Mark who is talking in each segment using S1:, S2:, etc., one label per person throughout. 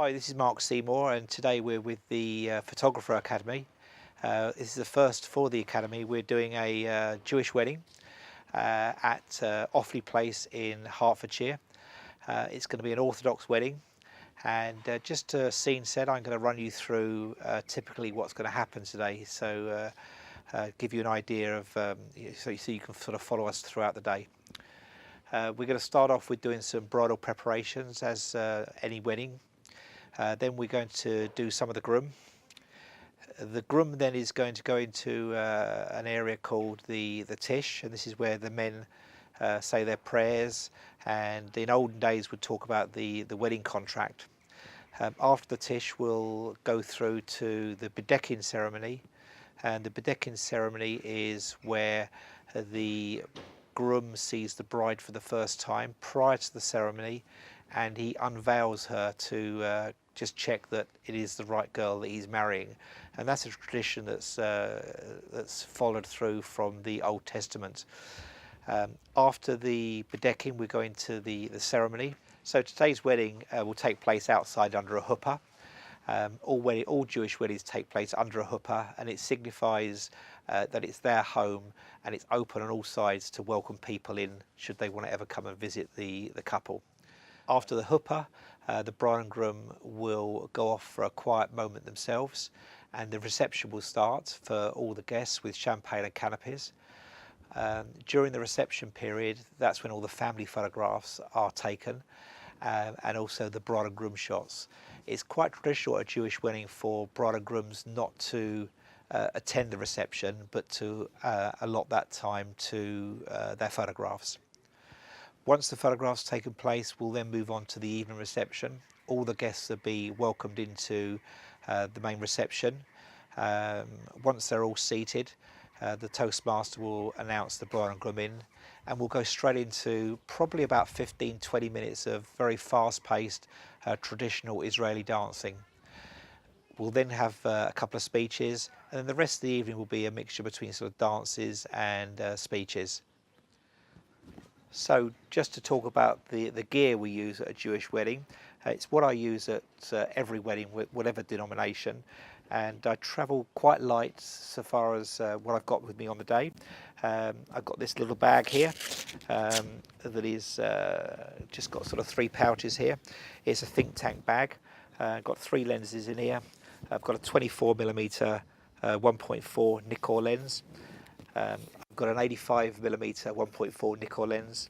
S1: Hi, this is Mark Seymour, and today we're with the Photographer Academy. This is the first for the Academy. We're doing a Jewish wedding at Offley Place in Hertfordshire. It's going to be an Orthodox wedding, and just to scene set, I'm going to run you through typically what's going to happen today, so give you an idea of so you can sort of follow us throughout the day. We're going to start off with doing some bridal preparations, as any wedding. Then we're going to do some of the groom. The groom then is going to go into an area called the tish, and this is where the men say their prayers, and in olden days would talk about the wedding contract. After the tish, we'll go through to the bedecking ceremony, and the bedecking ceremony is where the groom sees the bride for the first time prior to the ceremony, and he unveils her to just check that it is the right girl that he's marrying. And that's a tradition that's followed through from the Old Testament. After the bedecking, we go into the ceremony. So today's wedding will take place outside under a huppah. All Jewish weddings take place under a huppah, and it signifies that it's their home and it's open on all sides to welcome people in should they want to ever come and visit the couple. After the huppah, the bride and groom will go off for a quiet moment themselves, and the reception will start for all the guests with champagne and canapes. During the reception period, that's when all the family photographs are taken, and also the bride and groom shots. It's quite traditional at a Jewish wedding for bride and grooms not to attend the reception, but to allot that time to their photographs. Once the photographs taken place, we'll then move on to the evening reception. All the guests will be welcomed into the main reception. Once they're all seated, the Toastmaster will announce the bride and groom in, and we'll go straight into probably about 15-20 minutes of very fast-paced traditional Israeli dancing. We'll then have a couple of speeches, and then the rest of the evening will be a mixture between sort of dances and speeches. So just to talk about the gear we use at a Jewish wedding, it's what I use at every wedding, whatever denomination, and I travel quite light so far as what I've got with me on the day. I've got this little bag here that is just got sort of 3 pouches here. It's a think tank bag. I've got 3 lenses in here. I've got a 24mm 1.4 Nikkor lens. I've got an 85mm 1.4 Nikkor lens,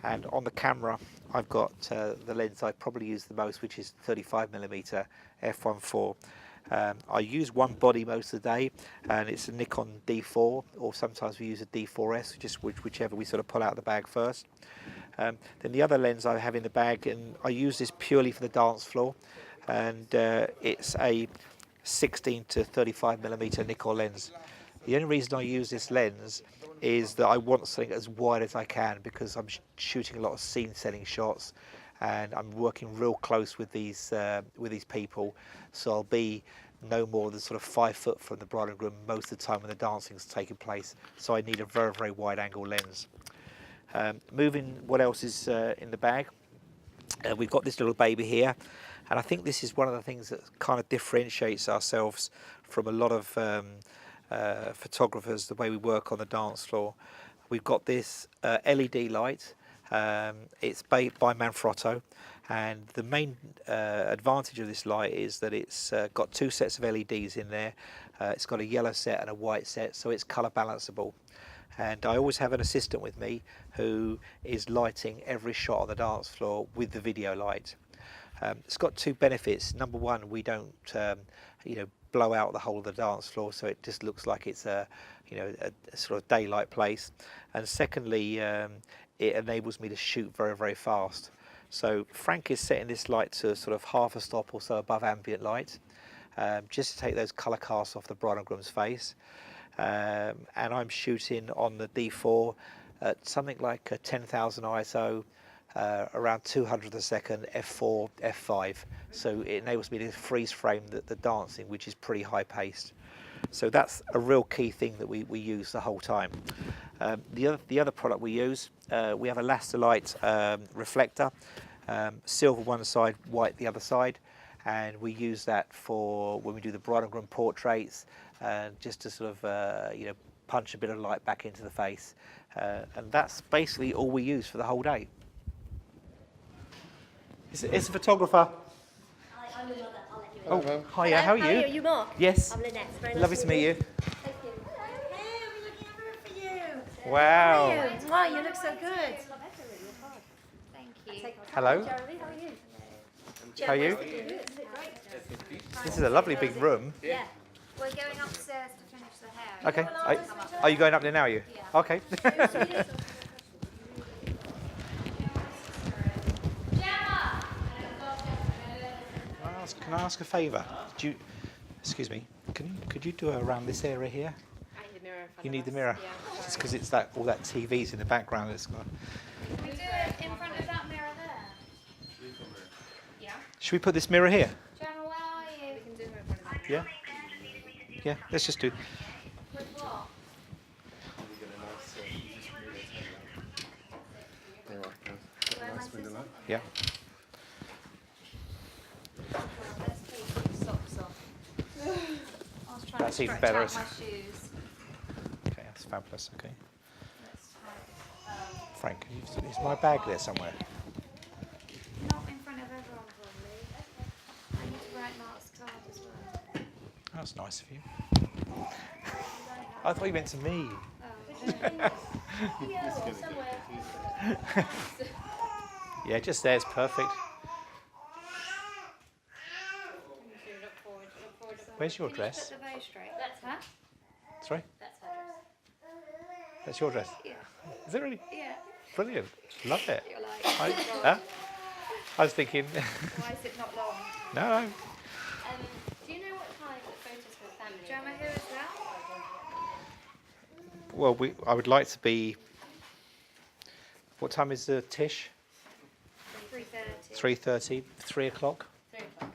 S1: and on the camera I've got the lens I probably use the most, which is 35mm f1.4. I use one body most of the day, and it's a Nikon D4, or sometimes we use a D4S, just whichever we sort of pull out of the bag first. Then the other lens I have in the bag, and I use this purely for the dance floor, and it's a 16-35mm Nikkor lens. The only reason I use this lens is that I want something as wide as I can, because I'm shooting a lot of scene setting shots, and I'm working real close with these people, so I'll be no more than sort of 5 foot from the bride and groom most of the time when the dancing's taking place. So I need a very, very wide angle lens. Moving, what else is in the bag? We've got this little baby here, and I think this is one of the things that kind of differentiates ourselves from a lot of photographers, the way we work on the dance floor. We've got this LED light. It's by Manfrotto, and the main advantage of this light is that it's got 2 sets of LEDs in there. It's got a yellow set and a white set, so it's colour balanceable. And I always have an assistant with me who is lighting every shot on the dance floor with the video light. It's got 2 benefits. Number one, we don't blow out the whole of the dance floor, so it just looks like it's a sort of daylight place. And secondly, it enables me to shoot very, very fast. So Frank is setting this light to sort of half a stop or so above ambient light, just to take those colour casts off the bride and groom's face. And I'm shooting on the D4 at something like a 10,000 ISO, around 200 a second, f4, f5. So it enables me to freeze frame the dancing, which is pretty high paced. So that's a real key thing that we use the whole time. The other product we use, we have a Lasterlight reflector, silver one side, white the other side, and we use that for when we do the bride and groom portraits, just to sort of punch a bit of light back into the face, and that's basically all we use for the whole day. It's a photographer.
S2: I'm the mother. I'll let you in.
S1: Oh, hiya, how are you?
S2: How are you? Are you Mark?
S1: Yes.
S2: I'm Lynette. Very
S1: Lovely to meet you.
S2: Thank you.
S3: Hey, we're looking everywhere for you.
S1: Wow.
S3: Wow, you look so good.
S2: Thank you.
S1: Hello.
S2: Jeremy, how are you?
S1: How are you? This is a lovely big room.
S4: Yeah. We're going upstairs to finish the hair.
S1: Okay. Are you going up there now, are you?
S4: Yeah.
S1: Okay. Can I ask a favour? Excuse me. Could you do it around this area here?
S4: I need the mirror in front
S1: You
S4: of
S1: need the
S4: us.
S1: mirror.
S4: Yeah.
S1: Just because it's all that TV's in the background. It's got.
S4: Can we do it in front of that mirror there? Yeah.
S1: Should we put this mirror here?
S4: Gemma, where are you? We can do her in front of that.
S1: Yeah. Yeah. Let's just do.
S4: With what?
S1: Yeah.
S4: Let's take these socks off. I was trying
S1: That's
S4: to
S1: even
S4: stretch
S1: better.
S4: out my shoes.
S1: Okay, that's fabulous. Okay.
S4: Let's have,
S1: Frank, is my bag there somewhere?
S4: not in front of everyone, probably. I need to write Mark's card as well.
S1: That's nice of you. I thought you meant to me. Yeah, just there. It's perfect. Where's your dress?
S4: Put the bow straight.
S2: That's her.
S1: Sorry?
S2: That's her dress.
S1: That's your dress?
S4: Yeah.
S1: Is it really?
S4: Yeah.
S1: Brilliant. Love it.
S4: You're like,
S1: I was thinking,
S4: why is it not long?
S1: no.
S2: Do you know what time the photos for the family?
S4: Gemma, who is that?
S1: Well, I would like to be. What time is the Tish?
S4: 3:30.
S1: 3:30, 3 o'clock.
S2: 3 o'clock.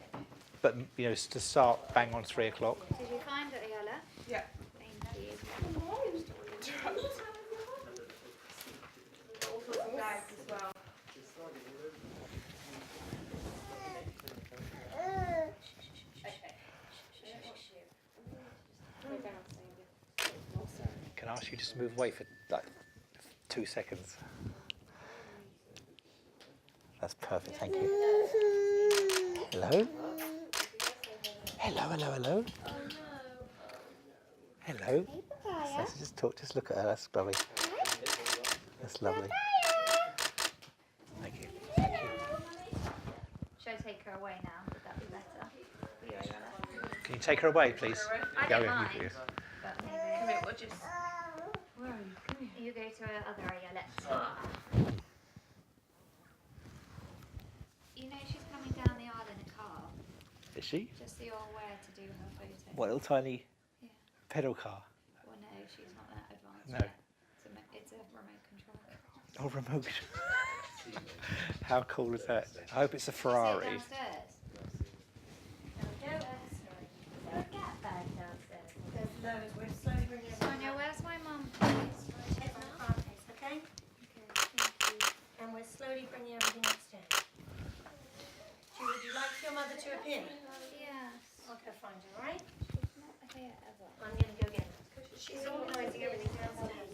S1: But to start bang on 3 o'clock.
S4: Did you find it, Ayala?
S3: Yeah.
S4: Thank you.
S3: All sorts of bags as well.
S1: Can I ask you just to move away for like 2 seconds? That's perfect. Thank you. Hello. Hello. Hello. Hello. Hello. Let's just talk. Just look at her. That's lovely. That's lovely. Thank you. Thank you.
S4: Should I take her away now? Would that be better? For you, Ayala?
S1: Can you take her away, please?
S4: I
S1: Go
S4: don't
S1: in,
S4: mind.
S1: you please.
S4: But maybe.
S3: Come here, we'll just... Where are you? Come here.
S4: You go to her other Ayala. You know she's coming down the aisle in a car.
S1: Is she?
S4: Just so you're aware to do her photo.
S1: What, little tiny
S4: Yeah.
S1: pedal car?
S4: Well, no, she's not that advanced
S1: No.
S4: yet. It's a remote control car.
S1: Oh, remote. How cool is that? I hope it's a Ferrari.
S4: Is it downstairs?
S2: There a gap bag downstairs.
S3: There's loads. We're slowly bringing it
S4: Sonia, where's my mum, please?
S3: It's on the front case, okay?
S4: Okay, thank you.
S3: And we're slowly bringing everything upstairs. Would you like your mother to appear?
S4: Yes.
S3: I'll go find her, all right?
S4: She's not here ever.
S3: I'm going to go get her. She's organising everything downstairs.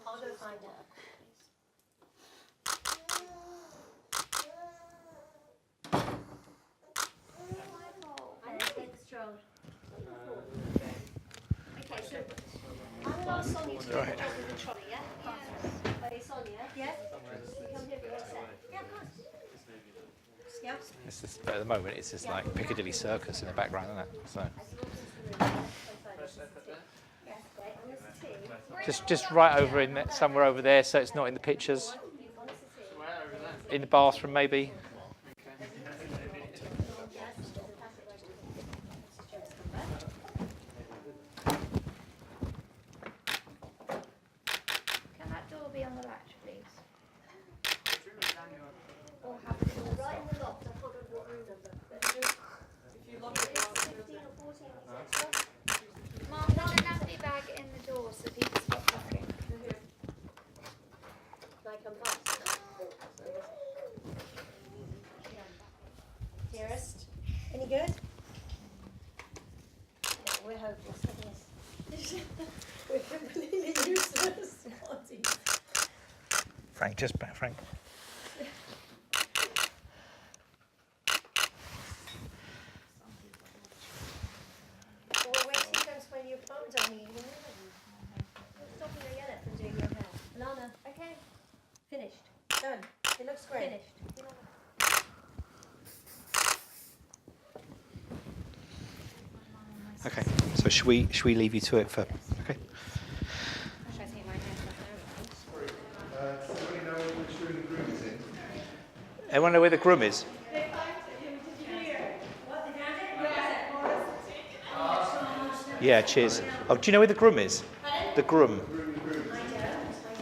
S3: I'll go find her.
S2: And then take the stroll.
S4: Okay, so
S2: I'm going to ask Sonia to do the
S1: Right.
S2: job with the trolley, yeah? Hey, Sonia.
S3: Yes?
S2: You come here for 1 sec.
S3: Yeah, of course. Yep.
S1: It's just, at the moment, it's just like Piccadilly Circus in the background, isn't it? So just right over in somewhere over there, so it's not in the pictures. In the bathroom, maybe.
S4: can that door be on the latch, please? Or have it in the
S2: Right in the loft, I can't remember what room number. But
S3: If you lock it,
S2: it's 15 or 14 extra.
S4: Mom, put a nappy bag in the door so people stop looking.
S2: Can I come past? Dearest,
S3: good? Yeah, we're hopeless. Look at this. We're completely useless. Smarties.
S1: Frank, just back, Frank.
S3: Well, wait till you go and spray your plant down here. Stop your yellow from doing your hair. Lana, okay. Finished. Done. It looks great. Finished.
S1: Okay, so should we leave you to it for? Okay.
S2: Should I take my hair stuff
S5: Does anybody know which room the groom is in?
S1: Everyone know where the groom is? Yeah, cheers. Oh, do you know where the groom is? The groom.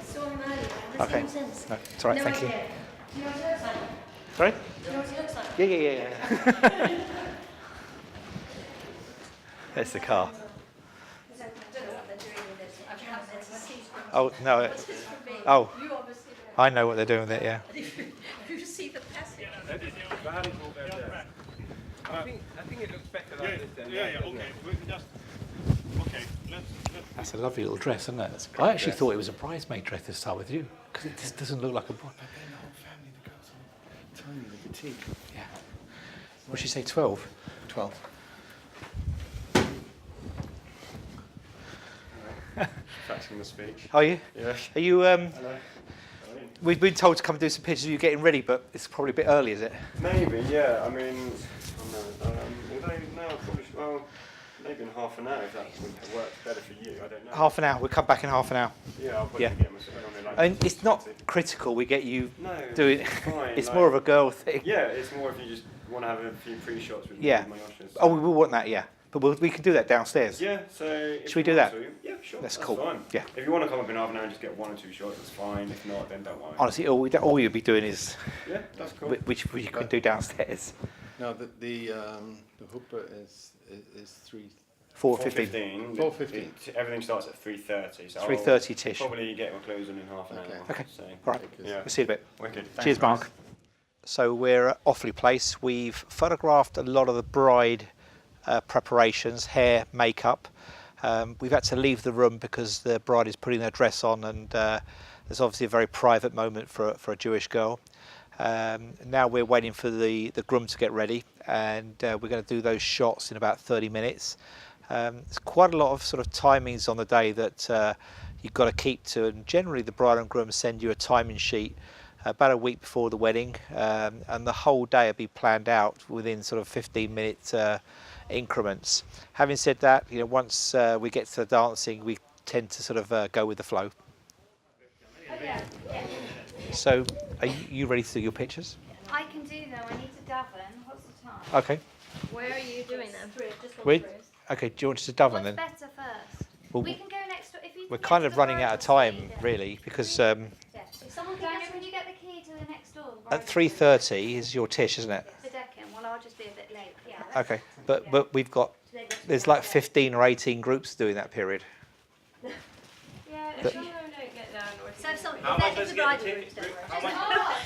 S3: Saw him earlier.
S1: Okay.
S3: Seen him since.
S1: No, it's all right, thank you.
S3: Do you know what he looks like?
S1: Sorry?
S3: Do you know what he looks like?
S1: Yeah. There's the car.
S3: I don't know what they're doing with it. I've had it to see.
S1: Oh, no.
S3: What's this for me?
S1: Oh,
S3: You obviously don't.
S1: I know what they're doing with it, yeah.
S3: You see the passage.
S5: I think it looks better like this then.
S6: Yeah, okay. We can just. Okay, let's.
S1: That's a lovely little dress, isn't it? I actually thought it was a bridesmaid dress to start with you, because it just doesn't look like a bride.
S5: But then the whole family, the girls are tiny, the petite.
S1: Yeah. What did she say, 12?
S5: 12. Practicing the speech.
S1: Are you?
S5: Yeah.
S1: Are you,
S5: Hello.
S1: we've been told to come and do some pictures of you getting ready, but it's probably a bit early, is it?
S7: Maybe, yeah. I mean, although now probably, well, maybe in half an hour if that would work better for you. I don't know.
S1: Half an hour, we'll come back in half an hour.
S7: Yeah, I'll probably
S1: Yeah.
S7: get myself on there. Like
S1: I mean, it's not
S7: 20.
S1: critical we get you
S7: No,
S1: doing
S7: fine.
S1: it's
S7: like,
S1: more of a girl thing.
S7: Yeah, it's more if you just want to have a few pre-shots with
S1: Yeah.
S7: my ushers.
S1: Oh, we will want that, yeah. But we can do that downstairs.
S7: Yeah, so. if
S1: Should we
S7: you
S1: do
S7: want
S1: that?
S7: to, yeah, sure.
S1: That's
S7: That's
S1: cool.
S7: Fine.
S1: Yeah.
S7: If you want to come up in half an hour and just get 1 or 2 shots, that's fine. If not, then don't worry.
S1: Honestly, all you'll be doing is
S7: Yeah, that's cool.
S1: which we can do downstairs.
S5: Now the hooper is
S1: 4:15.
S5: 4:15.
S7: Everything starts at 3:30. So
S1: 3:30 tish.
S7: Probably get my clothes on in half an
S5: Okay.
S7: hour.
S1: Okay.
S7: So,
S1: All right.
S7: yeah.
S1: We'll see you in a bit.
S7: Wicked.
S1: Cheers,
S7: Thanks,
S1: Mark.
S7: guys.
S1: So we're at Offley Place. We've photographed a lot of the bride preparations, hair, makeup. We've had to leave the room because the bride is putting their dress on, and there's obviously a very private moment for a Jewish girl. Now we're waiting for the groom to get ready, and we're going to do those shots in about 30 minutes. There's quite a lot of sort of timings on the day that you've got to keep to, and generally the bride and groom send you a timing sheet about a week before the wedding, and the whole day will be planned out within sort of 15-minute increments. Having said that, you know, once we get to the dancing, we tend to sort of go with the flow. So, are you ready to do your pictures?
S4: I can do them. I need to Davin. What's the time?
S1: Okay.
S2: Where are you doing them?
S1: We okay. Do you want us to Dublin
S4: What's
S1: then?
S4: better first?
S1: Well,
S4: We can go next door. If you
S1: we're
S4: next
S1: kind of
S4: door,
S1: running out of
S4: I'll
S1: time,
S4: see you.
S1: really, because
S4: Someone
S2: Daniel,
S4: can you get the key to the next door?
S1: at 3:30 is your tish, isn't it?
S4: The deck-in. Well, I'll just be a bit late. Yeah.
S1: Okay. But we've got there's like 15 or 18 groups doing that period.
S4: Yeah.
S1: But-
S2: Some of them don't get down. Or
S3: So some,
S6: How am I
S3: if
S6: supposed
S3: the
S6: to get
S3: bridal
S6: the
S3: groups
S6: ticket?
S3: don't
S6: How
S3: work.
S6: much?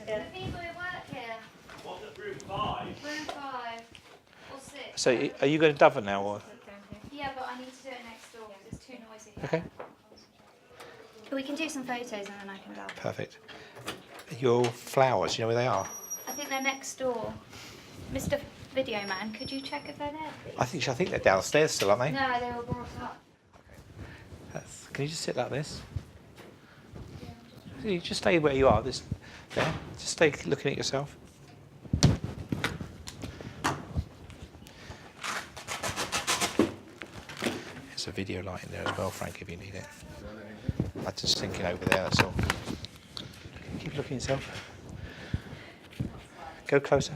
S4: The people who work here.
S6: What's at room 5?
S4: Room 5 or 6.
S1: So are you going to Dublin now, or
S4: Yeah, but I need to do it next door because it's too noisy.
S1: okay?
S4: We can do some photos and then I can go.
S1: Perfect. Your flowers, you know where they are?
S4: I think they're next door. Mr. Video Man, could you check if they're there, please?
S1: I think they're downstairs still, aren't they?
S4: No, they were brought up.
S1: Can you just sit like this? You just stay where you are. There. Just stay looking at yourself. There's a video light in there as well, Frank, if you need it. I'm just thinking over there, that's all. Keep looking at yourself. Go closer.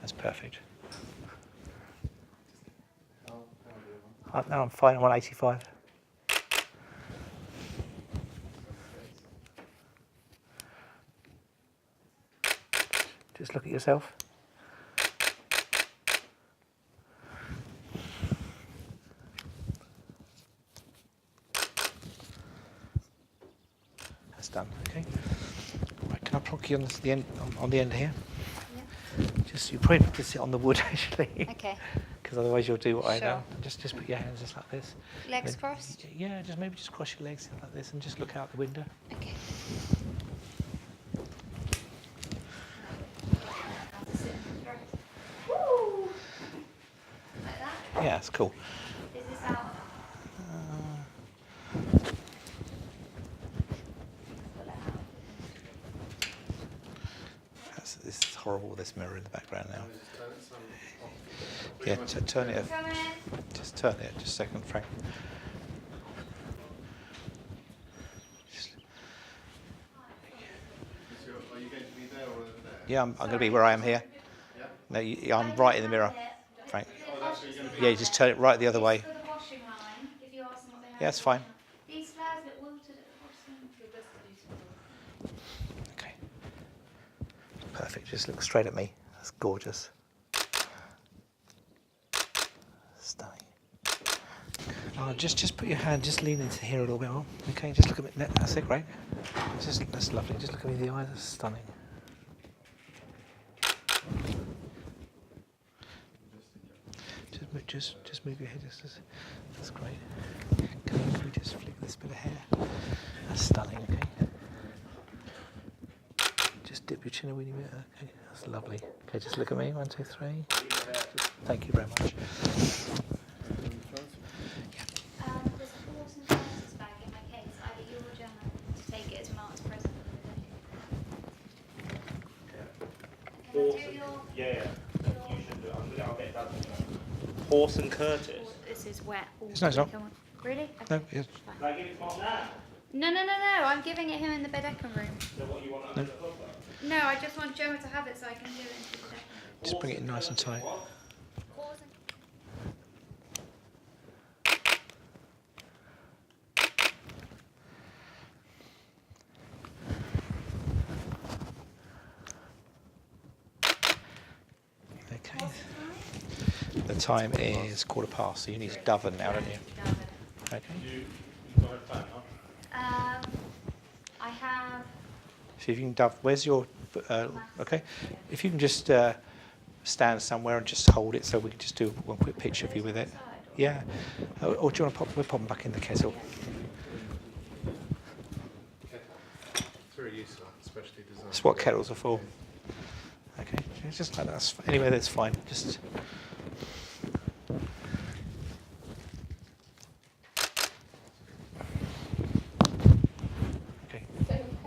S1: That's perfect. No, I'm fine. I'm 185. Just look at yourself. That's done. Okay. Right, can I plonk you on the end here? Just you probably need to sit on the wood actually,
S4: Okay.
S1: because otherwise you'll do what I
S4: Sure.
S1: know. Just put your hands just like this.
S4: Legs
S1: Then-
S4: crossed.
S1: Yeah, just maybe just cross your legs like this and just look out the window.
S4: Okay. Woo! Like that?
S1: Yeah, it's cool.
S4: Is this out?
S1: This is horrible. This mirror in the background now.
S5: Just turn it some off.
S1: Yeah, turn it.
S4: Come in.
S1: Just turn it. Just a second, Frank.
S5: Are you going to be there or over there?
S1: Yeah, I'm going to be where I am here.
S5: Yeah?
S1: No, I'm right in the mirror, Frank.
S5: Oh, that's where you're going to be.
S1: Yeah, you just turn it right the other way.
S4: For the washing line, if you ask them what they have.
S1: Yeah, it's fine.
S4: These flowers get wilted at the bottom.
S1: Okay. Perfect. Just look straight at me. That's gorgeous. Stunning. Oh, just put your hand, just lean into here a little bit more. Okay, just look at me. That's it, great. That's lovely. Just look at me in the eyes. That's stunning. Just move your head. That's great. Can we just flick this bit of hair? That's stunning. Okay. Just dip your chin a weeny bit. Okay, that's lovely. Okay, just look at me. 1, 2, 3. Thank you very much.
S4: There's a horse and horses bag in my case. Either you or Gemma to take it as Mark's present. Can I do your?
S6: Yeah. You should do it. I'll get that. Horse and Curtis.
S4: This is wet.
S1: It's not.
S4: Really?
S1: No,
S4: Okay.
S1: yes.
S6: Can I give it to Mark now?
S4: No. I'm giving it him in the Bedeckham room.
S6: So what you want under the cover?
S4: No, I just want Gemma to have it so I can do it into the Bedeckham.
S1: Just bring it in nice and tight.
S6: What?
S4: Horse and-
S1: Okay. The time is 1:15, so you need to doven now, don't you? Okay.
S6: You got a phone, huh?
S4: I have.
S1: So if you can dove, where's your? Okay. If you can just stand somewhere and just hold it, so we can just do one quick picture of you with it. Yeah. Or do you want to pop? We'll pop them back in the kettle.
S5: It's very useful, especially designed.
S1: That's what kettles are for. Okay. It's just like that. Anyway, that's fine. Just.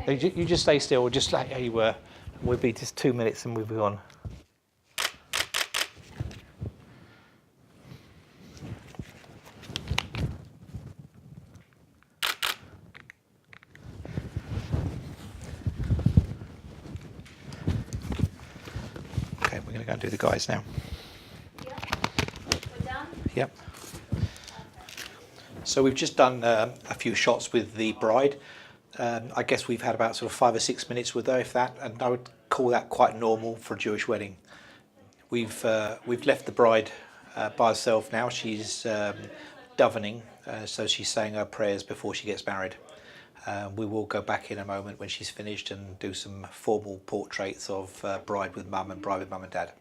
S1: Okay. You just stay still, just like how you were. We'll be just 2 minutes and we'll be on. Okay, we're going to go and do the guys now.
S4: We're done.
S1: Yep. So we've just done a few shots with the bride. I guess we've had about sort of 5 or 6 minutes with her, if that, and I would call that quite normal for a Jewish wedding. We've left the bride by herself now. She's davening, so she's saying her prayers before she gets married. We will go back in a moment when she's finished and do some formal portraits of bride with mum and bride with mum and dad.